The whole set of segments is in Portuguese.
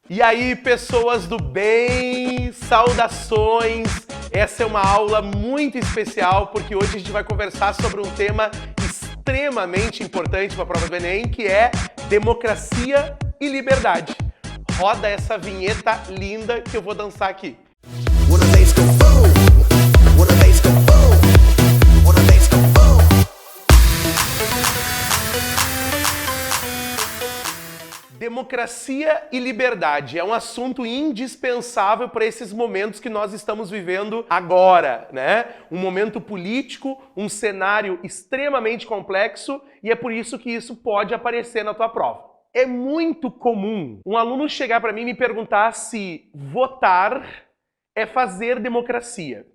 E aí, pessoas do bem, saudações! Essa é uma aula muito especial porque hoje a gente vai conversar sobre um tema extremamente importante para a prova do Enem, que é democracia e liberdade. Roda essa vinheta linda que eu vou dançar aqui. Democracia e liberdade é um assunto indispensável para esses momentos que nós estamos vivendo agora, né? Um momento político, um cenário extremamente complexo e é por isso que isso pode aparecer na tua prova. É muito comum um aluno chegar para mim e me perguntar se votar é fazer democracia.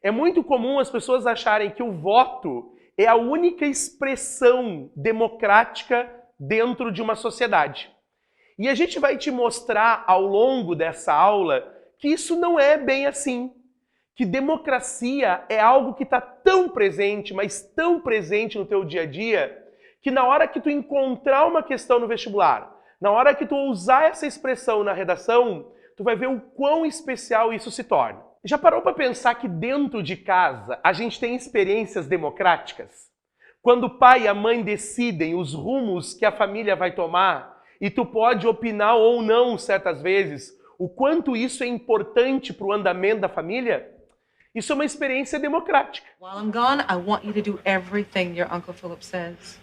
É muito comum as pessoas acharem que o voto é a única expressão democrática dentro de uma sociedade. E a gente vai te mostrar ao longo dessa aula que isso não é bem assim. Que democracia é algo que está tão presente, mas tão presente no teu dia a dia, que na hora que tu encontrar uma questão no vestibular, na hora que tu usar essa expressão na redação, tu vai ver o quão especial isso se torna. Já parou para pensar que dentro de casa a gente tem experiências democráticas? Quando o pai e a mãe decidem os rumos que a família vai tomar, e tu pode opinar ou não certas vezes, o quanto isso é importante para o andamento da família, isso é uma experiência democrática. While I'm gone, I want you to do everything your Uncle Philip says.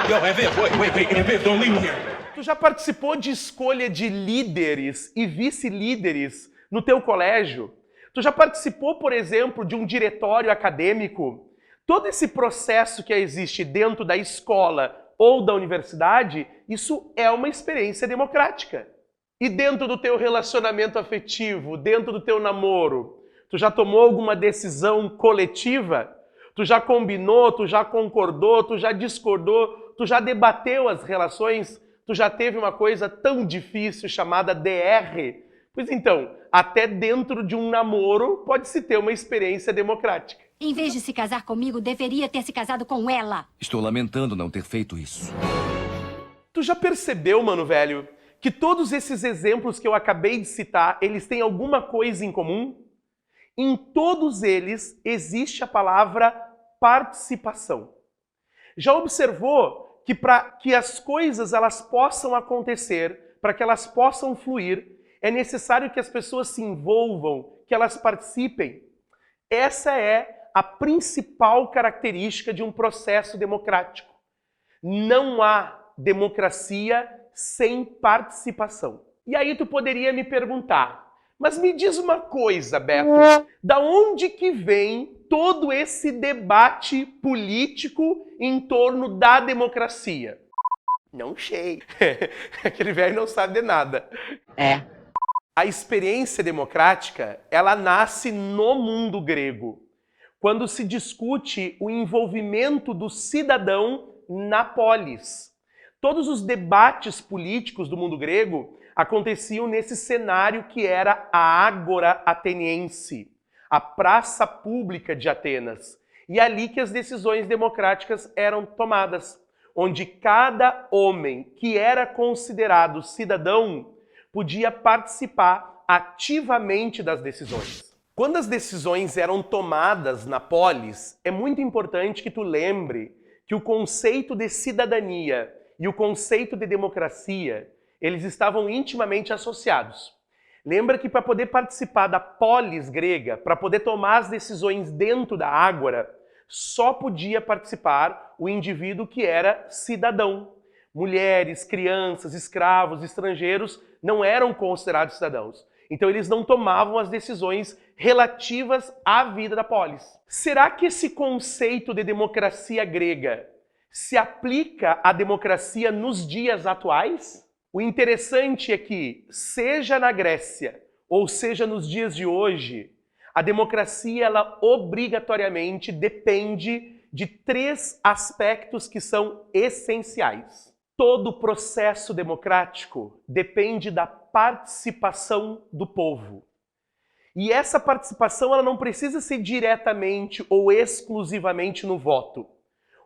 Yo, Evan, don't leave me here. Tu já participou de escolha de líderes e vice-líderes no teu colégio? Tu já participou, por exemplo, de um diretório acadêmico? Todo esse processo que existe dentro da escola ou da universidade, isso é uma experiência democrática. E dentro do teu relacionamento afetivo, dentro do teu namoro, tu já tomou alguma decisão coletiva? Tu já combinou, tu já concordou, tu já discordou, tu já debateu as relações? Tu já teve uma coisa tão difícil chamada DR? Pois então, até dentro de um namoro pode-se ter uma experiência democrática. Em vez de se casar comigo, deveria ter se casado com ela. Estou lamentando não ter feito isso. Tu já percebeu, mano velho, que todos esses exemplos que eu acabei de citar, eles têm alguma coisa em comum? Em todos eles existe a palavra participação. Já observou que para que as coisas elas possam acontecer, para que elas possam fluir, é necessário que as pessoas se envolvam, que elas participem? Essa é a principal característica de um processo democrático. Não há democracia sem participação. E aí tu poderia me perguntar, mas me diz uma coisa, Beto, da onde que vem todo esse debate político em torno da democracia? Não sei. Aquele velho não sabe de nada. A experiência democrática, ela nasce no mundo grego, quando se discute o envolvimento do cidadão na polis. Todos os debates políticos do mundo grego aconteciam nesse cenário que era a Ágora Ateniense, a praça pública de Atenas. E ali que as decisões democráticas eram tomadas, onde cada homem que era considerado cidadão podia participar ativamente das decisões. Quando as decisões eram tomadas na polis, é muito importante que tu lembre que o conceito de cidadania e o conceito de democracia, eles estavam intimamente associados. Lembra que para poder participar da polis grega, para poder tomar as decisões dentro da ágora, só podia participar o indivíduo que era cidadão. Mulheres, crianças, escravos, estrangeiros não eram considerados cidadãos. Então eles não tomavam as decisões relativas à vida da polis. Será que esse conceito de democracia grega se aplica à democracia nos dias atuais? O interessante é que, seja na Grécia ou seja nos dias de hoje, a democracia ela obrigatoriamente depende de 3 aspectos que são essenciais. Todo processo democrático depende da participação do povo. E essa participação ela não precisa ser diretamente ou exclusivamente no voto.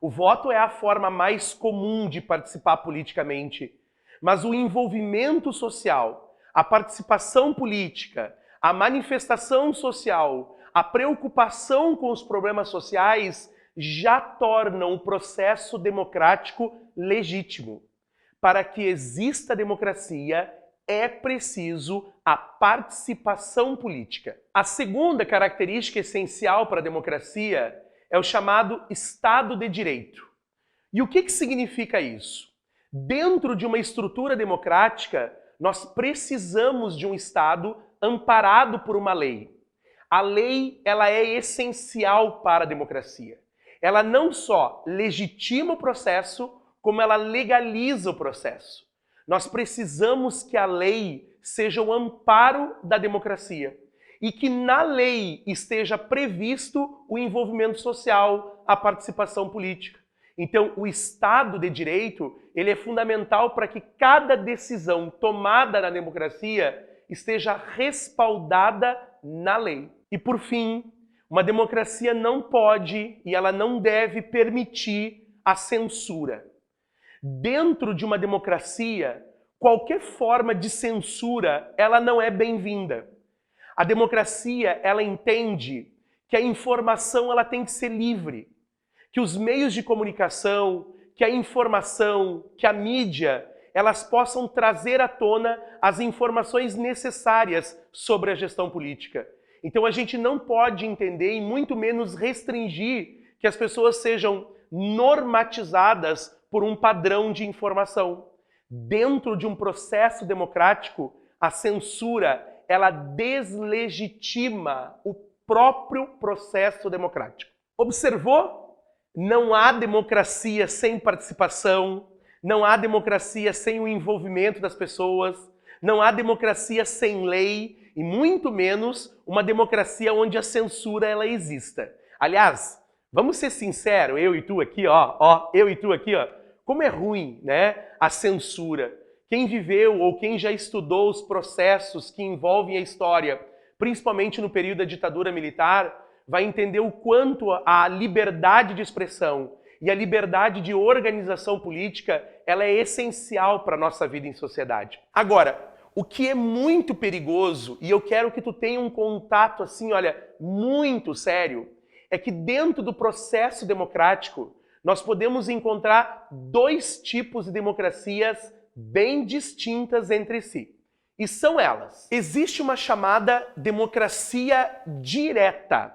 O voto é a forma mais comum de participar politicamente, mas o envolvimento social, a participação política, a manifestação social, a preocupação com os problemas sociais já tornam o processo democrático legítimo. Para que exista democracia, é preciso a participação política. A segunda característica essencial para a democracia é o chamado Estado de Direito. E o que significa isso? Dentro de uma estrutura democrática, nós precisamos de um Estado amparado por uma lei. A lei, ela é essencial para a democracia. Ela não só legitima o processo, como ela legaliza o processo. Nós precisamos que a lei seja o amparo da democracia e que na lei esteja previsto o envolvimento social, a participação política. Então, o Estado de Direito, ele é fundamental para que cada decisão tomada na democracia esteja respaldada na lei. E por fim, uma democracia não pode e ela não deve permitir a censura. Dentro de uma democracia, qualquer forma de censura, ela não é bem-vinda. A democracia, ela entende que a informação ela tem que ser livre, que os meios de comunicação, que a informação, que a mídia, elas possam trazer à tona as informações necessárias sobre a gestão política. Então a gente não pode entender e muito menos restringir que as pessoas sejam normatizadas por um padrão de informação. Dentro de um processo democrático, a censura, ela deslegitima o próprio processo democrático. Observou? Não há democracia sem participação, não há democracia sem o envolvimento das pessoas, não há democracia sem lei e muito menos uma democracia onde a censura ela exista. Aliás, vamos ser sinceros, eu e tu aqui, eu e tu aqui, como é ruim, né, a censura. Quem viveu ou quem já estudou os processos que envolvem a história, principalmente no período da ditadura militar, vai entender o quanto a liberdade de expressão e a liberdade de organização política, ela é essencial para a nossa vida em sociedade. Agora, o que é muito perigoso, e eu quero que tu tenha um contato assim, olha, muito sério, é que dentro do processo democrático, nós podemos encontrar dois tipos de democracias bem distintas entre si. E são elas. Existe uma chamada democracia direta.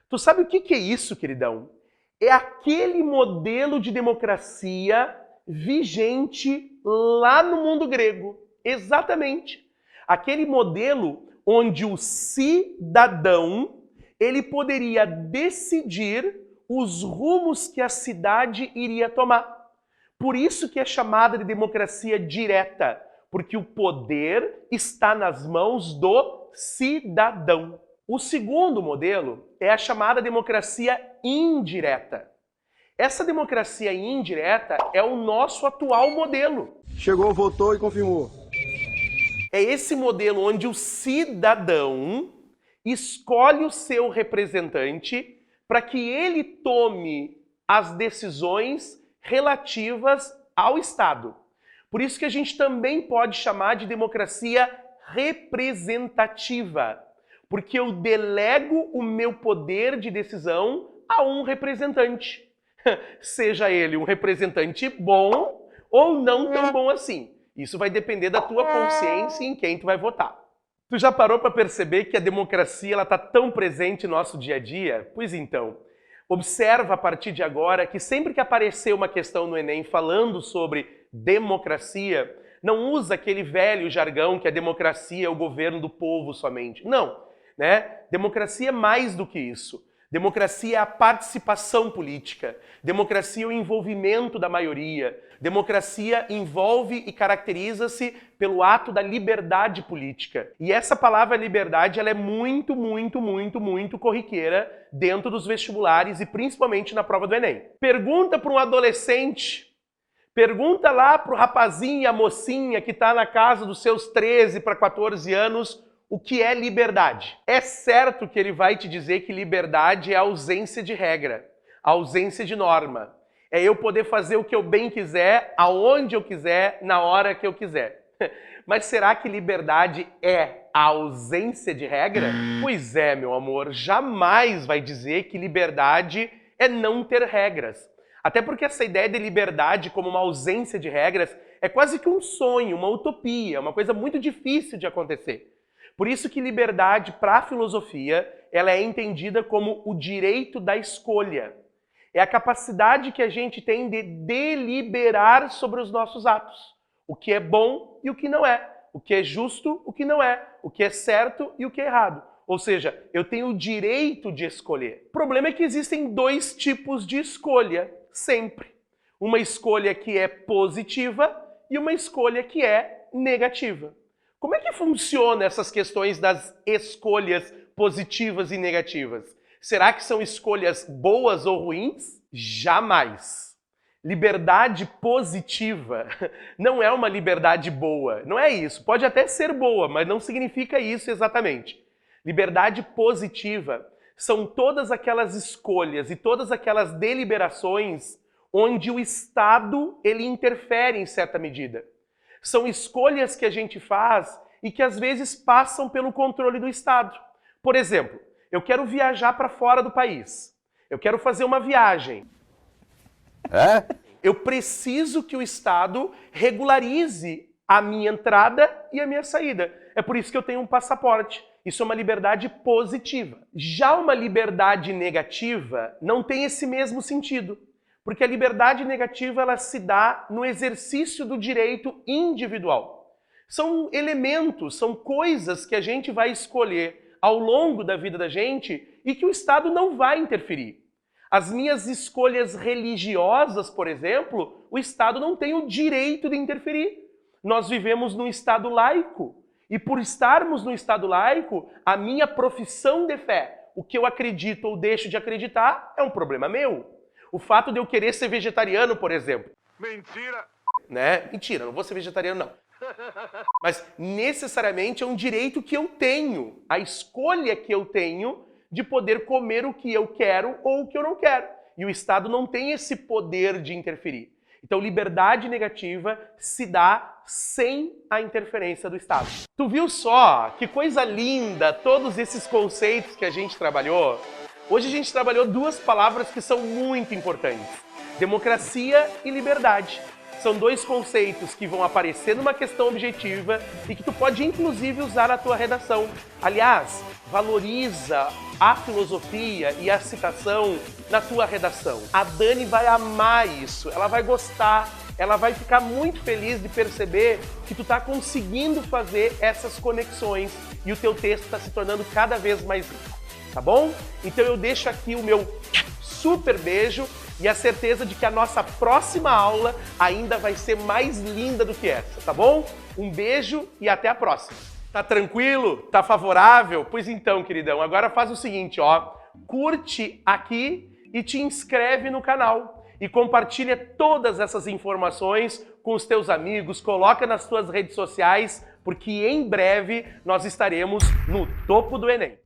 Tu sabe o que é isso, queridão? É aquele modelo de democracia vigente lá no mundo grego. Exatamente. Aquele modelo onde o cidadão ele poderia decidir os rumos que a cidade iria tomar. Por isso que é chamada de democracia direta, porque o poder está nas mãos do cidadão. O segundo modelo é a chamada democracia indireta. Essa democracia indireta é o nosso atual modelo. Chegou, votou e confirmou. É esse modelo onde o cidadão escolhe o seu representante para que ele tome as decisões relativas ao Estado. Por isso que a gente também pode chamar de democracia representativa, porque eu delego o meu poder de decisão a um representante. Seja ele um representante bom ou não tão bom assim. Isso vai depender da tua consciência em quem tu vai votar. Tu já parou para perceber que a democracia está tão presente no nosso dia a dia? Pois então, observa a partir de agora que sempre que aparecer uma questão no Enem falando sobre democracia, não usa aquele velho jargão que a democracia é o governo do povo somente. Não, né? Democracia é mais do que isso. Democracia é a participação política. Democracia é o envolvimento da maioria. Democracia envolve e caracteriza-se pelo ato da liberdade política. E essa palavra liberdade ela é muito, muito, muito, muito corriqueira dentro dos vestibulares e principalmente na prova do Enem. Pergunta para um adolescente, pergunta lá para o rapazinho e a mocinha que está na casa dos seus 13 para 14 anos o que é liberdade. É certo que ele vai te dizer que liberdade é a ausência de regra, a ausência de norma. É eu poder fazer o que eu bem quiser, aonde eu quiser, na hora que eu quiser. Mas será que liberdade é a ausência de regra? Pois é, meu amor, jamais vai dizer que liberdade é não ter regras. Até porque essa ideia de liberdade como uma ausência de regras é quase que um sonho, uma utopia, uma coisa muito difícil de acontecer. Por isso que liberdade, para a filosofia, ela é entendida como o direito da escolha. É a capacidade que a gente tem de deliberar sobre os nossos atos. O que é bom e o que não é. O que é justo, o que não é. O que é certo e o que é errado. Ou seja, eu tenho o direito de escolher. O problema é que existem dois tipos de escolha, sempre. Uma escolha que é positiva e uma escolha que é negativa. Como é que funciona essas questões das escolhas positivas e negativas? Será que são escolhas boas ou ruins? Jamais. Liberdade positiva não é uma liberdade boa. Não é isso. Pode até ser boa, mas não significa isso exatamente. Liberdade positiva são todas aquelas escolhas e todas aquelas deliberações onde o Estado ele interfere em certa medida. São escolhas que a gente faz e que às vezes passam pelo controle do Estado. Por exemplo, eu quero viajar para fora do país. Eu quero fazer uma viagem. Eu preciso que o Estado regularize a minha entrada e a minha saída. É por isso que eu tenho um passaporte. Isso é uma liberdade positiva. Já uma liberdade negativa não tem esse mesmo sentido. Porque a liberdade negativa ela se dá no exercício do direito individual. São elementos, são coisas que a gente vai escolher ao longo da vida da gente e que o Estado não vai interferir. As minhas escolhas religiosas, por exemplo, o Estado não tem o direito de interferir. Nós vivemos num Estado laico. E por estarmos no Estado laico, a minha profissão de fé, o que eu acredito ou deixo de acreditar, é um problema meu. O fato de eu querer ser vegetariano, por exemplo. Mentira! Né? Mentira, não vou ser vegetariano, não. Mas necessariamente é um direito que eu tenho, a escolha que eu tenho de poder comer o que eu quero ou o que eu não quero. E o Estado não tem esse poder de interferir. Então, liberdade negativa se dá sem a interferência do Estado. Tu viu só que coisa linda todos esses conceitos que a gente trabalhou? Hoje a gente trabalhou duas palavras que são muito importantes. Democracia e liberdade. São dois conceitos que vão aparecer numa questão objetiva e que tu pode inclusive usar na tua redação. Aliás, valoriza a filosofia e a citação na tua redação. A Dani vai amar isso, ela vai gostar, ela vai ficar muito feliz de perceber que tu tá conseguindo fazer essas conexões e o teu texto está se tornando cada vez mais rico, tá bom? Então eu deixo aqui o meu super beijo e a certeza de que a nossa próxima aula ainda vai ser mais linda do que essa, tá bom? Um beijo e até a próxima. Tá tranquilo? Tá favorável? Pois então, queridão, agora faz o seguinte, ó. Curte aqui e te inscreve no canal. E compartilha todas essas informações com os teus amigos, coloca nas tuas redes sociais, porque em breve nós estaremos no topo do Enem.